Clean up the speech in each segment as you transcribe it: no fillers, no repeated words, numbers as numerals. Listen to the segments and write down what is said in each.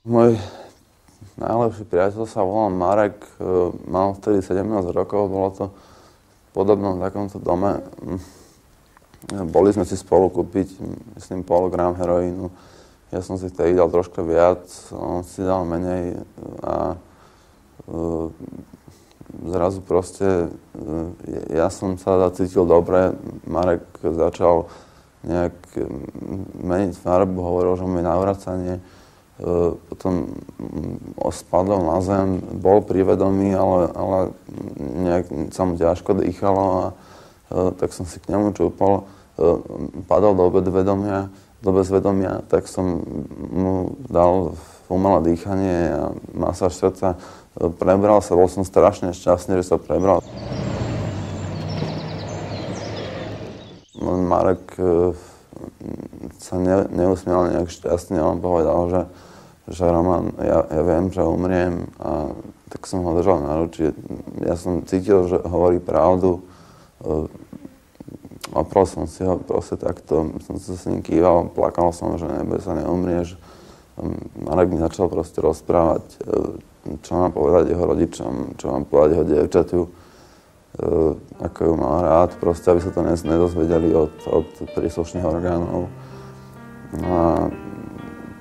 Môj najlepší priateľ sa volal Marek, mal vtedy 17 rokov, bolo to v podobnom takomto dome. Boli sme si spolu kúpiť, myslím, pol gram heroínu. Ja som si vtedy dal troška viac, on si dal menej a zrazu proste ja som sa cítil dobre. Marek začal nejak meniť farbu, hovoril, že mi navracanie. Potom spadol na zem, bol pri vedomí, ale nejak sa mu ťažko dýchalo a tak som si k nemu čúpol. Padol do bezvedomia, tak som mu dal umelé dýchanie a masáž srdca. Prebral sa, bol som strašne šťastný, že sa prebral. Marek sa neusmial nejak šťastne, on povedal, že Roman, ja viem, že umriem, a tak som ho držal na ruči. Ja som cítil, že hovorí pravdu. Oprel som si ho proste takto, som sa s ním kýval, plakal som, že sa neumrieš. Marek mi začal proste rozprávať, čo mám povedať jeho rodičom, čo mám povedať jeho dievčatiu, ako ju mal rád, proste, aby sa to nedozvedeli od príslušných orgánov. A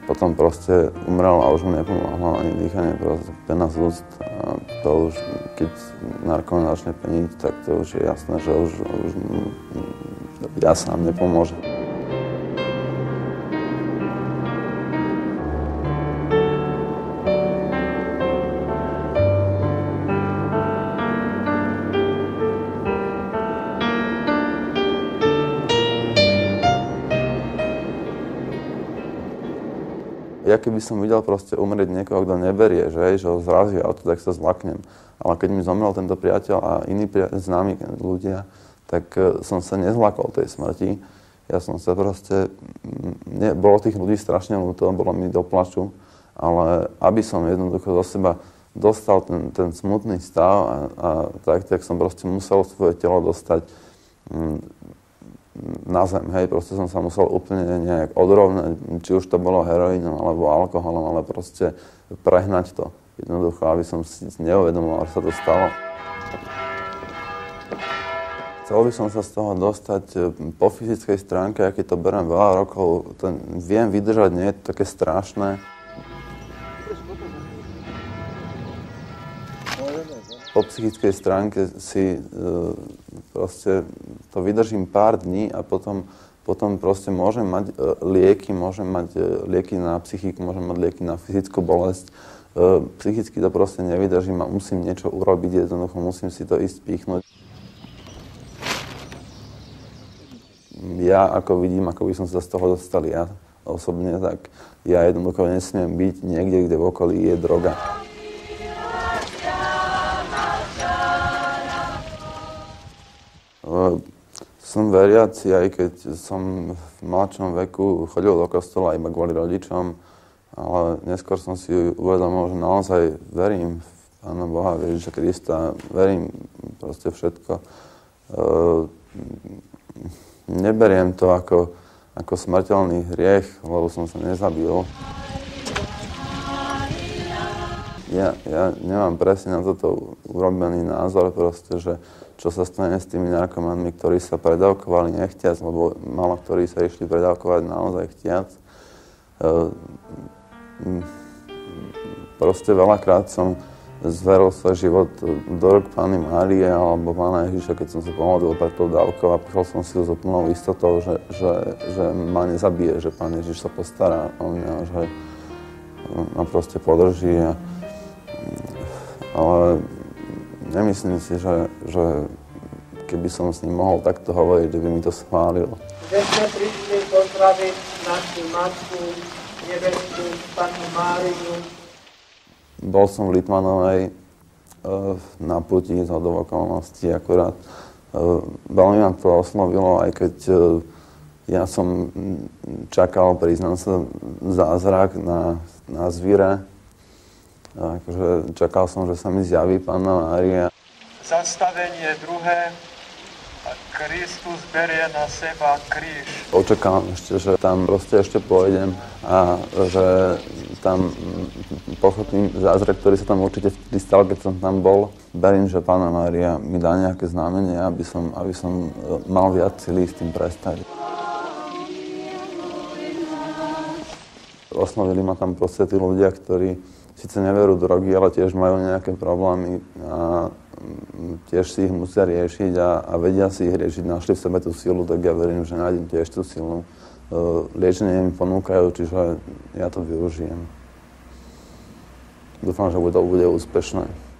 potom proste umrel a už mu nepomohlo ani dýchanie, proste pena z úst. A to už, keď narkoman začne peniť, tak to už je jasné, že už ja sám nepomôžem. Ja keby som videl proste umrieť niekoho, kto neberie, že ho zrazí auto, tak sa zlaknem. Ale keď mi zomrel tento priateľ a iní známi ľudia, tak som sa nezlakol tej smrti. Ja som sa proste... Bolo tých ľudí strašne ľúto, bolo mi do plaču, ale aby som jednoducho do seba dostal ten smutný stav a tak som proste musel svoje telo dostať na zem, hej, proste som sa musel úplne nejak odrovnať, či už to bolo heroínom alebo alkoholom, ale proste prehnať to. Jednoducho, aby som si neuvedomoval, že sa to stalo. Chcel by som sa z toho dostať po fyzickej stránke, aký to beriem veľa rokov, viem vydržať, nie je to také strašné. Po psychickej stránke si proste to vydržím pár dní a potom proste môžem mať lieky na psychiku, môžem mať lieky na fyzickú bolesť. Psychicky to proste nevydržím a musím niečo urobiť, jednoducho musím si to ísť pichnúť. Ja ako vidím, ako by som sa z toho dostal ja osobne, tak ja jednoducho nesmiem byť niekde, kde v okolí je droga. Som veriaci, aj keď som v mladšom veku chodil do kostola iba kvôli rodičom, ale neskôr som si uvedomil, že naozaj verím v Pána Boha, v Ježiša Krista, verím proste všetko. Neberiem to ako smrteľný hriech, lebo som sa nezabil. Ja nemám presne na toto urobený názor, proste, že čo sa stane s tými narkomanmi, ktorí sa predávkovali nechtiac, lebo málo ktorí sa išli predávkovať naozaj chtiac. Proste veľakrát som zveril svoj život do rúk Panny Márie alebo Pána Ježiša, keď som sa pomodlil pred tou dávkou a pichol som si ho s úplnou istotou, že ma nezabije, že Pán Ježiš sa postará o mňa, že ma proste podrží. Ale nemyslím si, že keby som s ním mohol takto hovoriť, že by mi to schválil. Že sme prišli pozdraviť našu matku, nebeskú Pannu Máriu. Bol som v Litmanovej na puti z hodou okolností akurát. Veľmi ma to oslovilo, aj keď ja som čakal, priznám sa, zázrak na Zvire. Akože čakal som, že sa mi zjaví Panna Mária. Zastavenie druhé. A Kristus berie na seba kríž. Očakávam ešte, že tam proste ešte pôjdem a že tam pochopím zázrak, ktorý sa tam určite vtedy stal, keď som tam bol. Verím, že Panna Mária mi dá nejaké znamenie, aby som mal viac sily s tým prestať. Oslovili ma tam proste tí ľudia, ktorí síce neverú drogy, ale tiež majú nejaké problémy a tiež si ich musia riešiť a vedia si ich riešiť, našli v sebe tú silu, tak ja verím, že nájdem tiež tú silu. Liečenie mi ponúkajú, čiže ja to využijem. Dúfam, že to bude úspešné.